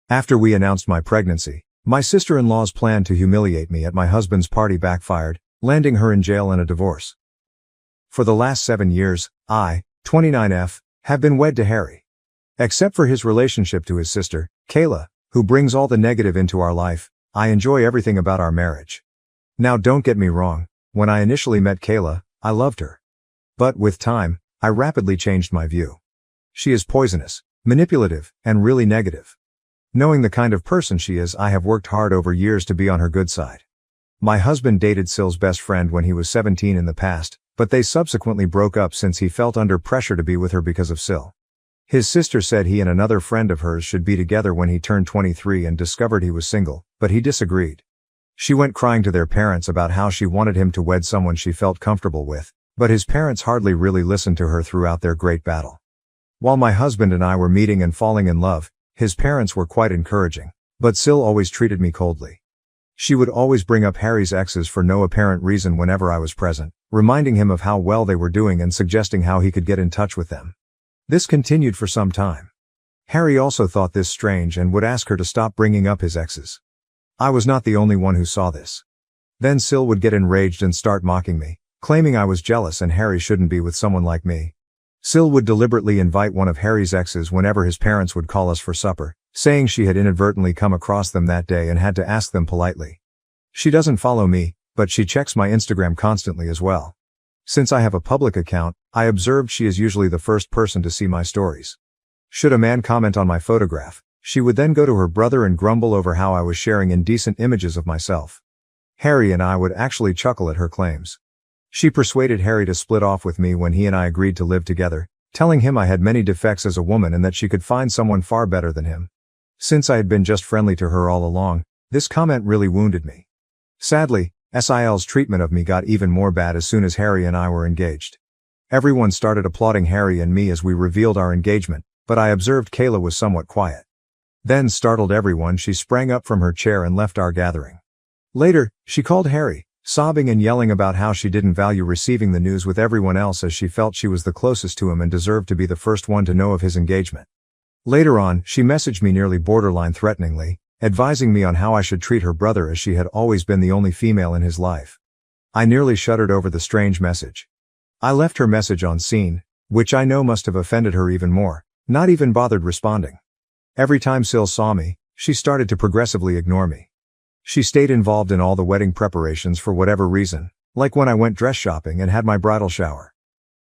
After we announced my pregnancy, my sister-in-law's plan to humiliate me at my husband's party backfired, landing her in jail and a divorce. For the last 7 years, I, 29F, have been wed to Harry. Except for his relationship to his sister, Kayla, who brings all the negative into our life, I enjoy everything about our marriage. Now don't get me wrong, when I initially met Kayla, I loved her. But with time, I rapidly changed my view. She is poisonous, manipulative, and really negative. Knowing the kind of person she is, I have worked hard over years to be on her good side. My husband dated Syl's best friend when he was 17 in the past, but they subsequently broke up since he felt under pressure to be with her because of Syl. His sister said he and another friend of hers should be together when he turned 23 and discovered he was single, but he disagreed. She went crying to their parents about how she wanted him to wed someone she felt comfortable with, but his parents hardly really listened to her throughout their great battle. While my husband and I were meeting and falling in love, his parents were quite encouraging, but Syl always treated me coldly. She would always bring up Harry's exes for no apparent reason whenever I was present, reminding him of how well they were doing and suggesting how he could get in touch with them. This continued for some time. Harry also thought this strange and would ask her to stop bringing up his exes. I was not the only one who saw this. Then Syl would get enraged and start mocking me, claiming I was jealous and Harry shouldn't be with someone like me. Syl would deliberately invite one of Harry's exes whenever his parents would call us for supper, saying she had inadvertently come across them that day and had to ask them politely. She doesn't follow me, but she checks my Instagram constantly as well. Since I have a public account, I observed she is usually the first person to see my stories. Should a man comment on my photograph, she would then go to her brother and grumble over how I was sharing indecent images of myself. Harry and I would actually chuckle at her claims. She persuaded Harry to split off with me when he and I agreed to live together, telling him I had many defects as a woman and that she could find someone far better than him. Since I had been just friendly to her all along, this comment really wounded me. Sadly, Sil's treatment of me got even more bad as soon as Harry and I were engaged. Everyone started applauding Harry and me as we revealed our engagement, but I observed Kayla was somewhat quiet. Then, startled everyone, she sprang up from her chair and left our gathering. Later, she called Harry, sobbing and yelling about how she didn't value receiving the news with everyone else as she felt she was the closest to him and deserved to be the first one to know of his engagement. Later on, she messaged me nearly borderline threateningly, advising me on how I should treat her brother as she had always been the only female in his life. I nearly shuddered over the strange message. I left her message on scene, which I know must have offended her even more, not even bothered responding. Every time Syl saw me, she started to progressively ignore me. She stayed involved in all the wedding preparations for whatever reason, like when I went dress shopping and had my bridal shower.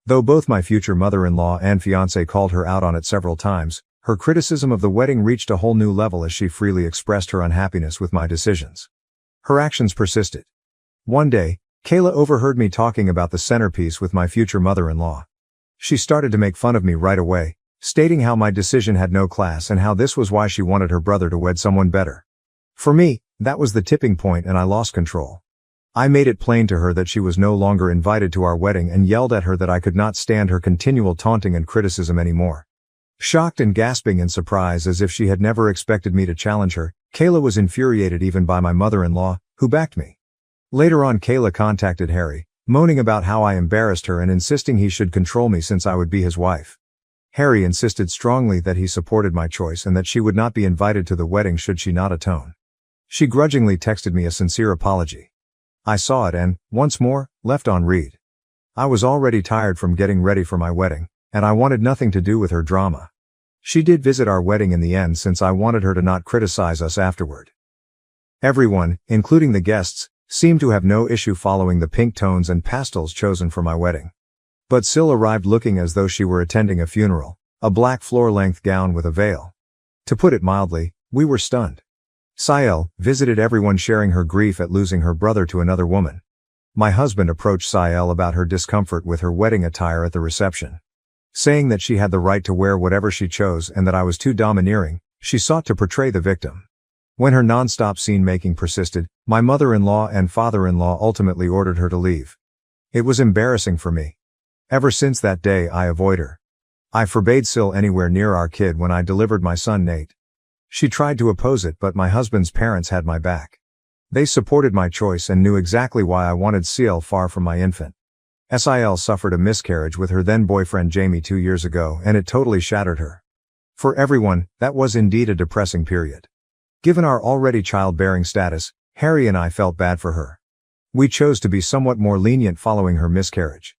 Though both my future mother-in-law and fiancé called her out on it several times, her criticism of the wedding reached a whole new level as she freely expressed her unhappiness with my decisions. Her actions persisted. One day, Kayla overheard me talking about the centerpiece with my future mother-in-law. She started to make fun of me right away, stating how my decision had no class and how this was why she wanted her brother to wed someone better. For me, that was the tipping point and I lost control. I made it plain to her that she was no longer invited to our wedding and yelled at her that I could not stand her continual taunting and criticism anymore. Shocked and gasping in surprise as if she had never expected me to challenge her, Kayla was infuriated even by my mother-in-law, who backed me. Later on, Kayla contacted Harry, moaning about how I embarrassed her and insisting he should control me since I would be his wife. Harry insisted strongly that he supported my choice and that she would not be invited to the wedding should she not atone. She grudgingly texted me a sincere apology. I saw it and, once more, left on read. I was already tired from getting ready for my wedding, and I wanted nothing to do with her drama. She did visit our wedding in the end since I wanted her to not criticize us afterward. Everyone, including the guests, seemed to have no issue following the pink tones and pastels chosen for my wedding. But Syl arrived looking as though she were attending a funeral, a black floor-length gown with a veil. To put it mildly, we were stunned. Syl visited everyone sharing her grief at losing her brother to another woman. My husband approached Syl about her discomfort with her wedding attire at the reception. Saying that she had the right to wear whatever she chose and that I was too domineering, she sought to portray the victim. When her non-stop scene-making persisted, my mother-in-law and father-in-law ultimately ordered her to leave. It was embarrassing for me. Ever since that day I avoid her. I forbade Syl anywhere near our kid when I delivered my son Nate. She tried to oppose it but my husband's parents had my back. They supported my choice and knew exactly why I wanted Syl far from my infant. Syl suffered a miscarriage with her then-boyfriend Jamie 2 years ago and it totally shattered her. For everyone, that was indeed a depressing period. Given our already childbearing status, Harry and I felt bad for her. We chose to be somewhat more lenient following her miscarriage.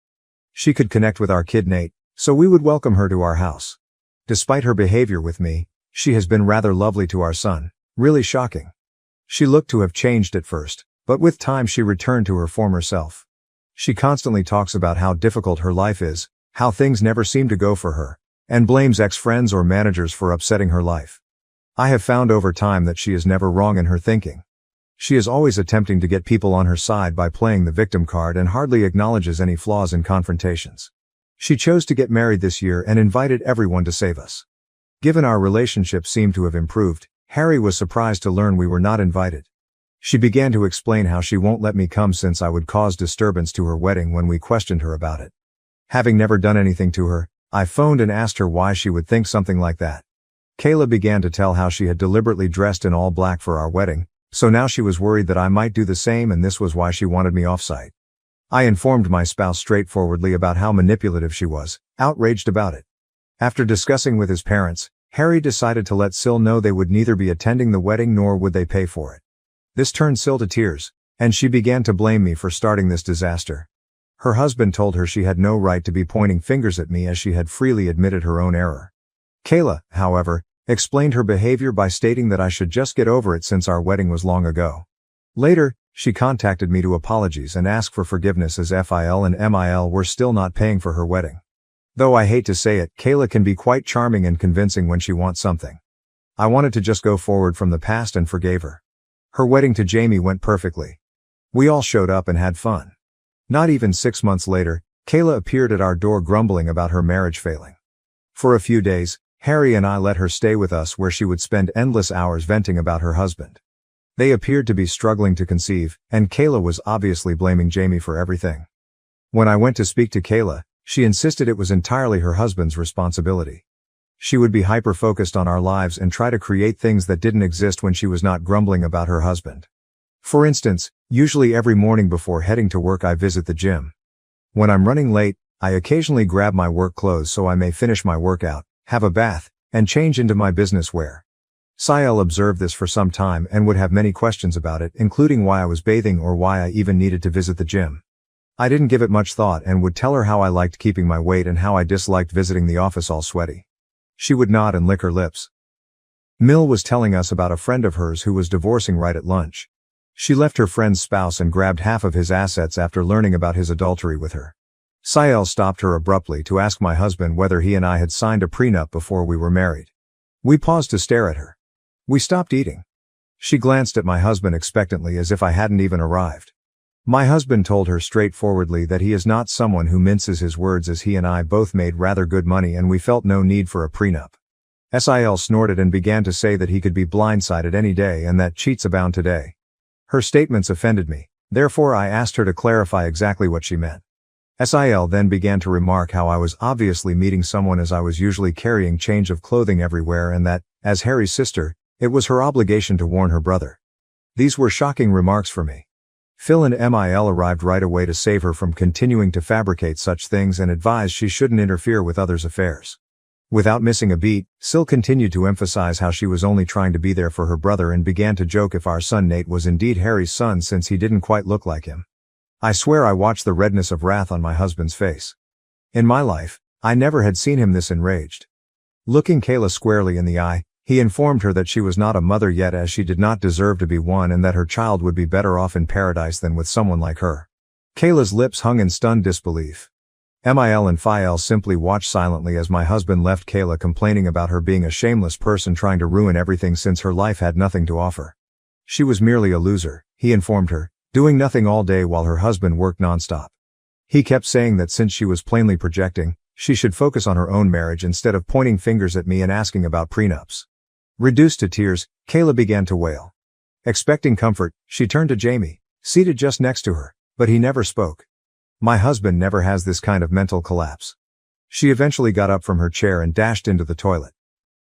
She could connect with our kid Nate, so we would welcome her to our house. Despite her behavior with me, she has been rather lovely to our son, really shocking. She looked to have changed at first, but with time she returned to her former self. She constantly talks about how difficult her life is, how things never seem to go for her, and blames ex-friends or managers for upsetting her life. I have found over time that she is never wrong in her thinking. She is always attempting to get people on her side by playing the victim card and hardly acknowledges any flaws in confrontations. She chose to get married this year and invited everyone to save us. Given our relationship seemed to have improved, Harry was surprised to learn we were not invited. She began to explain how she won't let me come since I would cause disturbance to her wedding when we questioned her about it. Having never done anything to her, I phoned and asked her why she would think something like that. Kayla began to tell how she had deliberately dressed in all black for our wedding, so now she was worried that I might do the same and this was why she wanted me off-site. I informed my spouse straightforwardly about how manipulative she was, outraged about it. After discussing with his parents, Harry decided to let Sil know they would neither be attending the wedding nor would they pay for it. This turned Sil to tears, and she began to blame me for starting this disaster. Her husband told her she had no right to be pointing fingers at me as she had freely admitted her own error. Kayla, however, explained her behavior by stating that I should just get over it since our wedding was long ago. Later, she contacted me to apologize and ask for forgiveness as FIL and MIL were still not paying for her wedding. Though I hate to say it, Kayla can be quite charming and convincing when she wants something. I wanted to just go forward from the past and forgave her. Her wedding to Jamie went perfectly. We all showed up and had fun. Not even 6 months later, Kayla appeared at our door grumbling about her marriage failing. For a few days, Harry and I let her stay with us where she would spend endless hours venting about her husband. They appeared to be struggling to conceive, and Kayla was obviously blaming Jamie for everything. When I went to speak to Kayla, she insisted it was entirely her husband's responsibility. She would be hyper-focused on our lives and try to create things that didn't exist when she was not grumbling about her husband. For instance, usually every morning before heading to work I visit the gym. When I'm running late, I occasionally grab my work clothes so I may finish my workout, have a bath, and change into my business wear. Sael observed this for some time and would have many questions about it, including why I was bathing or why I even needed to visit the gym. I didn't give it much thought and would tell her how I liked keeping my weight and how I disliked visiting the office all sweaty. She would nod and lick her lips. Mill was telling us about a friend of hers who was divorcing right at lunch. She left her friend's spouse and grabbed half of his assets after learning about his adultery with her. Sael stopped her abruptly to ask my husband whether he and I had signed a prenup before we were married. We paused to stare at her. We stopped eating. She glanced at my husband expectantly as if I hadn't even arrived. My husband told her straightforwardly that he is not someone who minces his words as he and I both made rather good money and we felt no need for a prenup. Sil snorted and began to say that he could be blindsided any day and that cheats abound today. Her statements offended me, therefore I asked her to clarify exactly what she meant. Sil then began to remark how I was obviously meeting someone as I was usually carrying change of clothing everywhere and that, as Harry's sister, it was her obligation to warn her brother. These were shocking remarks for me. Phil and MIL arrived right away to save her from continuing to fabricate such things and advised she shouldn't interfere with others' affairs. Without missing a beat, Sil continued to emphasize how she was only trying to be there for her brother and began to joke if our son Nate was indeed Harry's son since he didn't quite look like him. I swear I watched the redness of wrath on my husband's face. In my life, I never had seen him this enraged. Looking Kayla squarely in the eye, he informed her that she was not a mother yet as she did not deserve to be one and that her child would be better off in paradise than with someone like her. Kayla's lips hung in stunned disbelief. Mil and Phi simply watched silently as my husband left Kayla complaining about her being a shameless person trying to ruin everything since her life had nothing to offer. She was merely a loser, he informed her, doing nothing all day while her husband worked nonstop. He kept saying that since she was plainly projecting, she should focus on her own marriage instead of pointing fingers at me and asking about prenups. Reduced to tears, Kayla began to wail. Expecting comfort, she turned to Jamie, seated just next to her, but he never spoke. My husband never has this kind of mental collapse. She eventually got up from her chair and dashed into the toilet.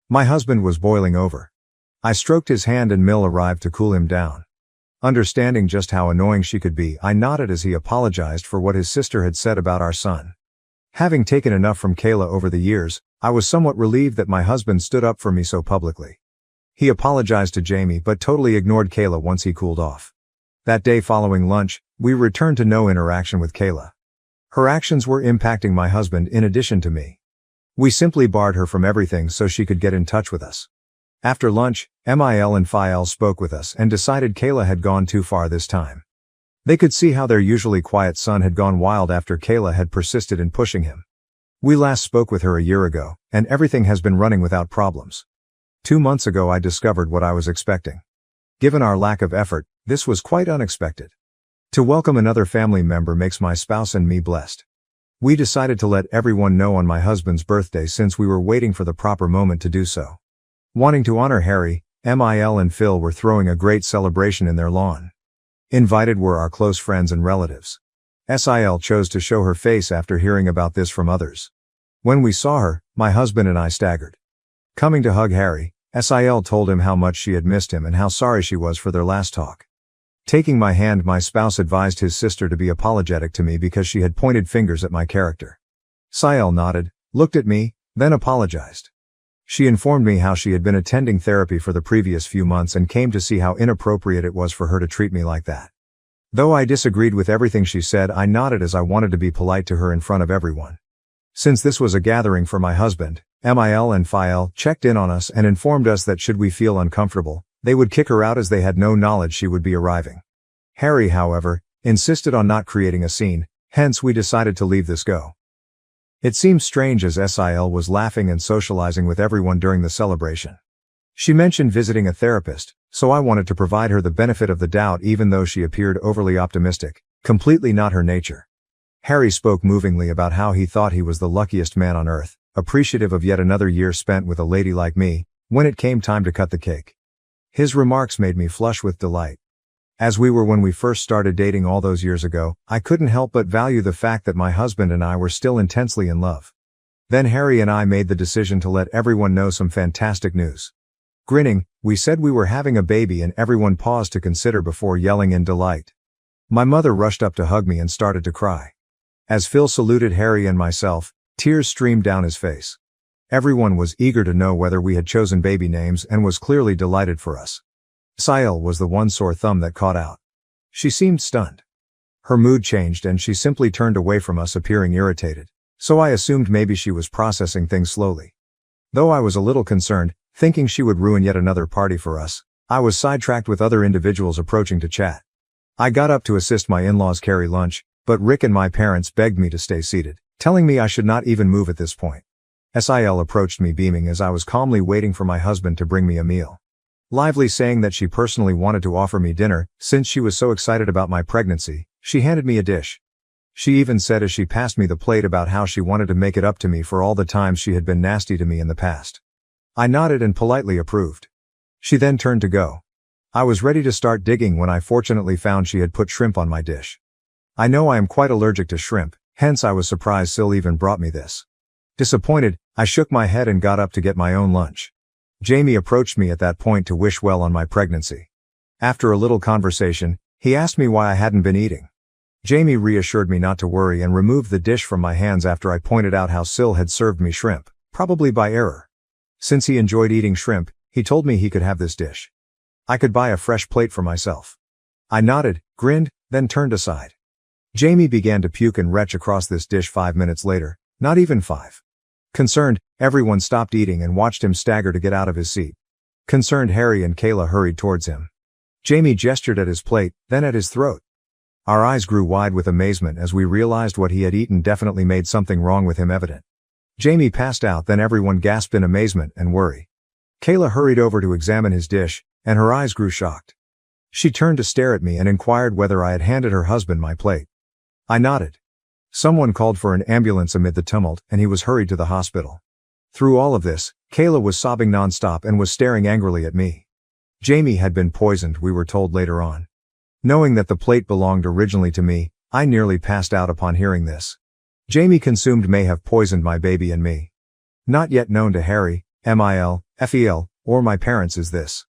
My husband was boiling over. I stroked his hand and Mill arrived to cool him down. Understanding just how annoying she could be, I nodded as he apologized for what his sister had said about our son. Having taken enough from Kayla over the years, I was somewhat relieved that my husband stood up for me so publicly. He apologized to Jamie but totally ignored Kayla once he cooled off. That day following lunch, we returned to no interaction with Kayla. Her actions were impacting my husband in addition to me. We simply barred her from everything so she could get in touch with us. After lunch, Mil and Phil spoke with us and decided Kayla had gone too far this time. They could see how their usually quiet son had gone wild after Kayla had persisted in pushing him. We last spoke with her a year ago, and everything has been running without problems. 2 months ago I discovered what I was expecting. Given our lack of effort, this was quite unexpected. To welcome another family member makes my spouse and me blessed. We decided to let everyone know on my husband's birthday since we were waiting for the proper moment to do so. Wanting to honor Harry, Mil and Phil were throwing a great celebration in their lawn. Invited were our close friends and relatives. Sil chose to show her face after hearing about this from others. When we saw her, my husband and I staggered. Coming to hug Harry, Sil told him how much she had missed him and how sorry she was for their last talk. Taking my hand, my spouse advised his sister to be apologetic to me because she had pointed fingers at my character. Sil nodded, looked at me, then apologized. She informed me how she had been attending therapy for the previous few months and came to see how inappropriate it was for her to treat me like that. Though I disagreed with everything she said, I nodded as I wanted to be polite to her in front of everyone. Since this was a gathering for my husband, Mil and Phil checked in on us and informed us that should we feel uncomfortable, they would kick her out as they had no knowledge she would be arriving. Harry, however, insisted on not creating a scene, hence we decided to leave this go. It seemed strange as Sil was laughing and socializing with everyone during the celebration. She mentioned visiting a therapist, so I wanted to provide her the benefit of the doubt even though she appeared overly optimistic, completely not her nature. Harry spoke movingly about how he thought he was the luckiest man on earth, appreciative of yet another year spent with a lady like me, when it came time to cut the cake. His remarks made me flush with delight. As we were when we first started dating all those years ago, I couldn't help but value the fact that my husband and I were still intensely in love. Then Harry and I made the decision to let everyone know some fantastic news. Grinning, we said we were having a baby and everyone paused to consider before yelling in delight. My mother rushed up to hug me and started to cry. As Phil saluted Harry and myself, tears streamed down his face. Everyone was eager to know whether we had chosen baby names and was clearly delighted for us. Sil was the one sore thumb that caught out. She seemed stunned. Her mood changed and she simply turned away from us, appearing irritated, so I assumed maybe she was processing things slowly. Though I was a little concerned, thinking she would ruin yet another party for us, I was sidetracked with other individuals approaching to chat. I got up to assist my in-laws carry lunch, but Rick and my parents begged me to stay seated, telling me I should not even move at this point. Sil approached me beaming as I was calmly waiting for my husband to bring me a meal. Lively saying that she personally wanted to offer me dinner, since she was so excited about my pregnancy, she handed me a dish. She even said as she passed me the plate about how she wanted to make it up to me for all the times she had been nasty to me in the past. I nodded and politely approved. She then turned to go. I was ready to start digging when I fortunately found she had put shrimp on my dish. I know I am quite allergic to shrimp, hence I was surprised Sil even brought me this. Disappointed, I shook my head and got up to get my own lunch. Jamie approached me at that point to wish well on my pregnancy. After a little conversation, he asked me why I hadn't been eating. Jamie reassured me not to worry and removed the dish from my hands after I pointed out how Sil had served me shrimp, probably by error. Since he enjoyed eating shrimp, he told me he could have this dish. I could buy a fresh plate for myself. I nodded, grinned, then turned aside. Jamie began to puke and retch across this dish 5 minutes later, not even 5. Concerned, everyone stopped eating and watched him stagger to get out of his seat. Concerned Harry and Kayla hurried towards him. Jamie gestured at his plate, then at his throat. Our eyes grew wide with amazement as we realized what he had eaten definitely made something wrong with him evident. Jamie passed out, then everyone gasped in amazement and worry. Kayla hurried over to examine his dish, and her eyes grew shocked. She turned to stare at me and inquired whether I had handed her husband my plate. I nodded. Someone called for an ambulance amid the tumult, and he was hurried to the hospital. Through all of this, Kayla was sobbing nonstop and was staring angrily at me. Jamie had been poisoned, we were told later on. Knowing that the plate belonged originally to me, I nearly passed out upon hearing this. Jamie consumed may have poisoned my baby and me. Not yet known to Harry, Mil, Fel, or my parents is this.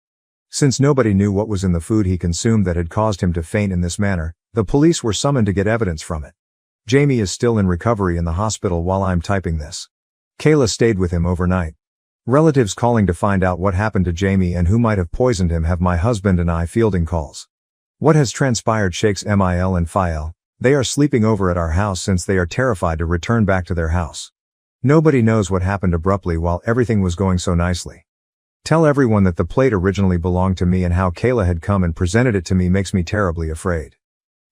Since nobody knew what was in the food he consumed that had caused him to faint in this manner, the police were summoned to get evidence from it. Jamie is still in recovery in the hospital while I'm typing this. Kayla stayed with him overnight. Relatives calling to find out what happened to Jamie and who might have poisoned him have my husband and I fielding calls. What has transpired shakes Mil and Phil. They are sleeping over at our house since they are terrified to return back to their house. Nobody knows what happened abruptly while everything was going so nicely. Tell everyone that the plate originally belonged to me and how Kayla had come and presented it to me makes me terribly afraid.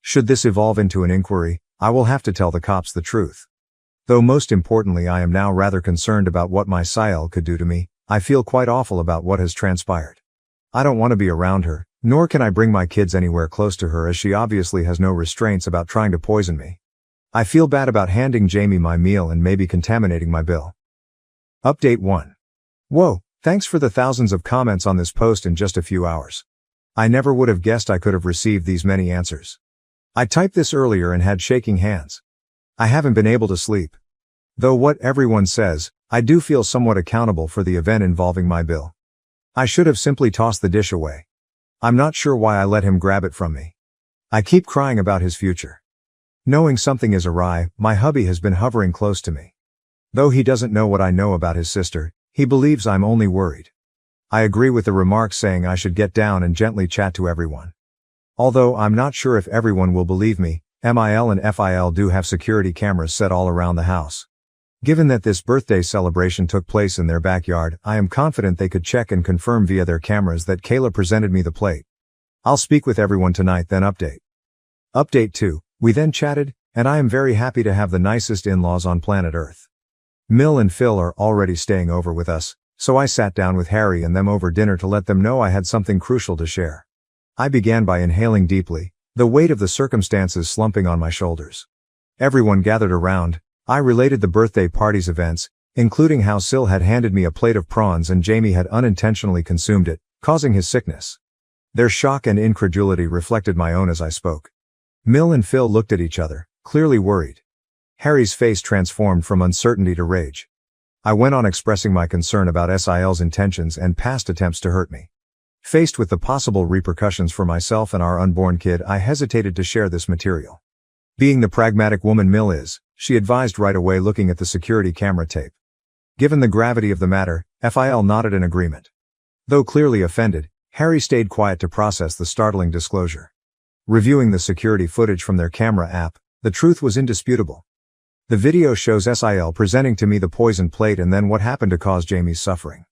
Should this evolve into an inquiry, I will have to tell the cops the truth. Though most importantly I am now rather concerned about what my Sil could do to me, I feel quite awful about what has transpired. I don't want to be around her, nor can I bring my kids anywhere close to her as she obviously has no restraints about trying to poison me. I feel bad about handing Jamie my meal and maybe contaminating my bill. Update 1. Whoa, thanks for the thousands of comments on this post in just a few hours. I never would have guessed I could have received these many answers. I typed this earlier and had shaking hands. I haven't been able to sleep. Though what everyone says, I do feel somewhat accountable for the event involving my bill. I should have simply tossed the dish away. I'm not sure why I let him grab it from me. I keep crying about his future. Knowing something is awry, my hubby has been hovering close to me. Though he doesn't know what I know about his sister, he believes I'm only worried. I agree with the remarks saying I should get down and gently chat to everyone. Although I'm not sure if everyone will believe me, Mil and Phil do have security cameras set all around the house. Given that this birthday celebration took place in their backyard, I am confident they could check and confirm via their cameras that Kayla presented me the plate. I'll speak with everyone tonight then update. Update 2. We then chatted, and I am very happy to have the nicest in-laws on planet Earth. Mil and Phil are already staying over with us, so I sat down with Harry and them over dinner to let them know I had something crucial to share. I began by inhaling deeply, the weight of the circumstances slumping on my shoulders. Everyone gathered around. I related the birthday party's events, including how Sil had handed me a plate of prawns and Jamie had unintentionally consumed it, causing his sickness. Their shock and incredulity reflected my own as I spoke. Mil and Phil looked at each other, clearly worried. Harry's face transformed from uncertainty to rage. I went on expressing my concern about Sil's intentions and past attempts to hurt me. Faced with the possible repercussions for myself and our unborn kid, I hesitated to share this material. Being the pragmatic woman Mil is, she advised right away looking at the security camera tape. Given the gravity of the matter, Phil nodded in agreement. Though clearly offended, Harry stayed quiet to process the startling disclosure. Reviewing the security footage from their camera app, the truth was indisputable. The video shows Sil presenting to me the poisoned plate and then what happened to cause Jamie's suffering.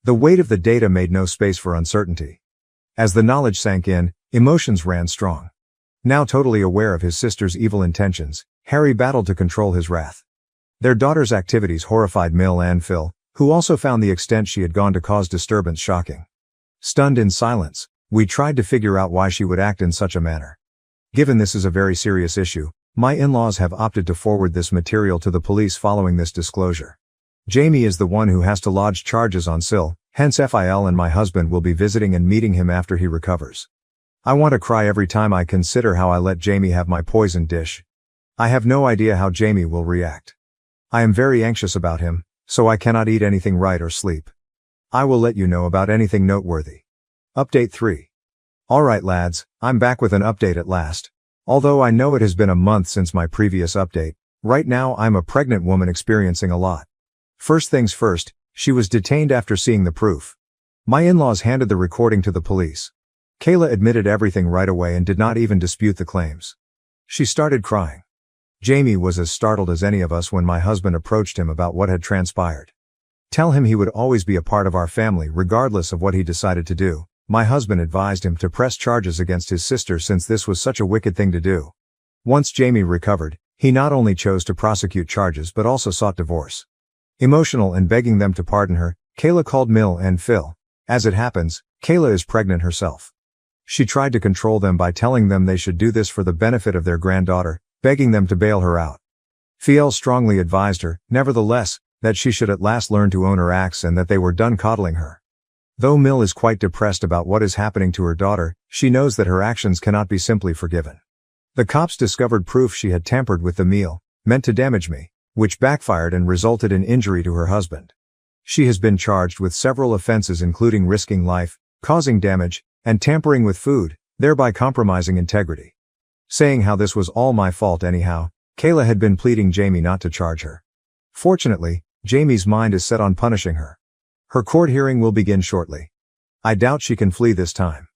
The weight of the data made no space for uncertainty. As the knowledge sank in, emotions ran strong. Now totally aware of his sister's evil intentions, Harry battled to control his wrath. Their daughter's activities horrified Mil and Phil, who also found the extent she had gone to cause disturbance shocking. Stunned in silence, we tried to figure out why she would act in such a manner. Given this is a very serious issue, my in-laws have opted to forward this material to the police following this disclosure. Jamie is the one who has to lodge charges on Sil, hence Phil and my husband will be visiting and meeting him after he recovers. I want to cry every time I consider how I let Jamie have my poisoned dish. I have no idea how Jamie will react. I am very anxious about him, so I cannot eat anything right or sleep. I will let you know about anything noteworthy. Update 3. Alright lads, I'm back with an update at last. Although I know it has been a month since my previous update, right now I'm a pregnant woman experiencing a lot. First things first, she was detained after seeing the proof. My in-laws handed the recording to the police. Kayla admitted everything right away and did not even dispute the claims. She started crying. Jamie was as startled as any of us when my husband approached him about what had transpired. Tell him he would always be a part of our family regardless of what he decided to do. My husband advised him to press charges against his sister since this was such a wicked thing to do. Once Jamie recovered, he not only chose to prosecute charges but also sought divorce. Emotional and begging them to pardon her, Kayla called Mil and Phil. As it happens, Kayla is pregnant herself. She tried to control them by telling them they should do this for the benefit of their granddaughter, begging them to bail her out. Phil strongly advised her, nevertheless, that she should at last learn to own her acts and that they were done coddling her. Though Mil is quite depressed about what is happening to her daughter, she knows that her actions cannot be simply forgiven. The cops discovered proof she had tampered with the meal, meant to damage me, which backfired and resulted in injury to her husband. She has been charged with several offenses including risking life, causing damage, and tampering with food, thereby compromising integrity. Saying how this was all my fault anyhow, Kayla had been pleading Jamie not to charge her. Fortunately, Jamie's mind is set on punishing her. Her court hearing will begin shortly. I doubt she can flee this time.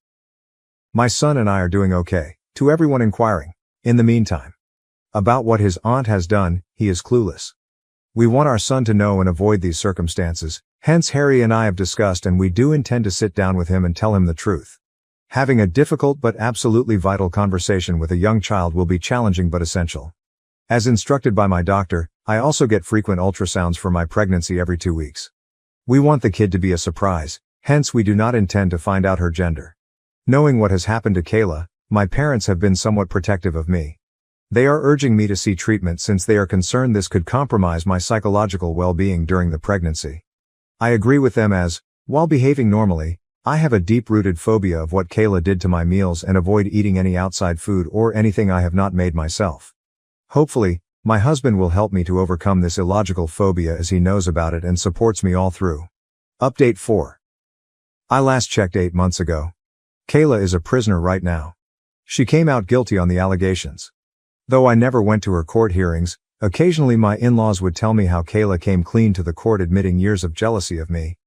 My son and I are doing okay, to everyone inquiring. In the meantime, about what his aunt has done, he is clueless. We want our son to know and avoid these circumstances, hence Harry and I have discussed and we do intend to sit down with him and tell him the truth. Having a difficult but absolutely vital conversation with a young child will be challenging but essential. As instructed by my doctor, I also get frequent ultrasounds for my pregnancy every 2 weeks. We want the kid to be a surprise, hence we do not intend to find out her gender. Knowing what has happened to Kayla, my parents have been somewhat protective of me. They are urging me to see treatment since they are concerned this could compromise my psychological well-being during the pregnancy. I agree with them as, while behaving normally, I have a deep-rooted phobia of what Kayla did to my meals and avoid eating any outside food or anything I have not made myself. Hopefully, my husband will help me to overcome this illogical phobia as he knows about it and supports me all through. Update 4. I last checked 8 months ago. Kayla is a prisoner right now. She came out guilty on the allegations. Though I never went to her court hearings, occasionally my in-laws would tell me how Kayla came clean to the court admitting years of jealousy of me.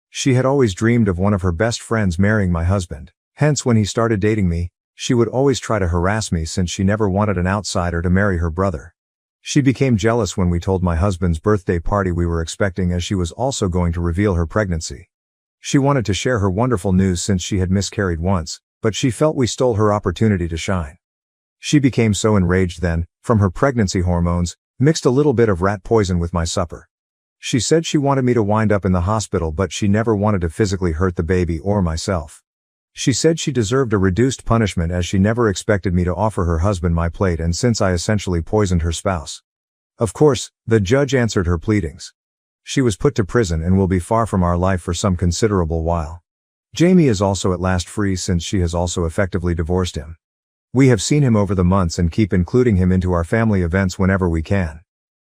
She had always dreamed of one of her best friends marrying my husband, hence when he started dating me, she would always try to harass me since she never wanted an outsider to marry her brother. She became jealous when we told my husband's birthday party we were expecting as she was also going to reveal her pregnancy. She wanted to share her wonderful news since she had miscarried once, but she felt we stole her opportunity to shine. She became so enraged then, from her pregnancy hormones, mixed a little bit of rat poison with my supper. She said she wanted me to wind up in the hospital but she never wanted to physically hurt the baby or myself. She said she deserved a reduced punishment as she never expected me to offer her husband my plate and since I essentially poisoned her spouse. Of course, the judge answered her pleadings. She was put to prison and will be far from our life for some considerable while. Jamie is also at last free since she has also effectively divorced him. We have seen him over the months and keep including him into our family events whenever we can.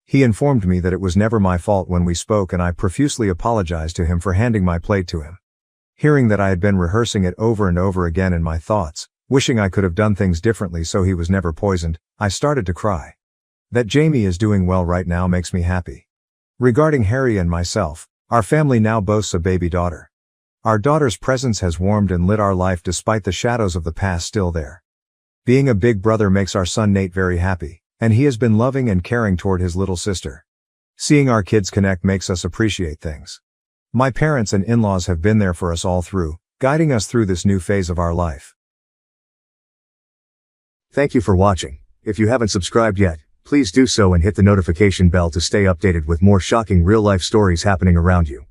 He informed me that it was never my fault when we spoke and I profusely apologized to him for handing my plate to him. Hearing that I had been rehearsing it over and over again in my thoughts, wishing I could have done things differently so he was never poisoned, I started to cry. That Jamie is doing well right now makes me happy. Regarding Harry and myself, our family now boasts a baby daughter. Our daughter's presence has warmed and lit our life despite the shadows of the past still there. Being a big brother makes our son Nate very happy, and he has been loving and caring toward his little sister. Seeing our kids connect makes us appreciate things. My parents and in-laws have been there for us all through, guiding us through this new phase of our life. Thank you for watching. If you haven't subscribed yet, please do so and hit the notification bell to stay updated with more shocking real-life stories happening around you.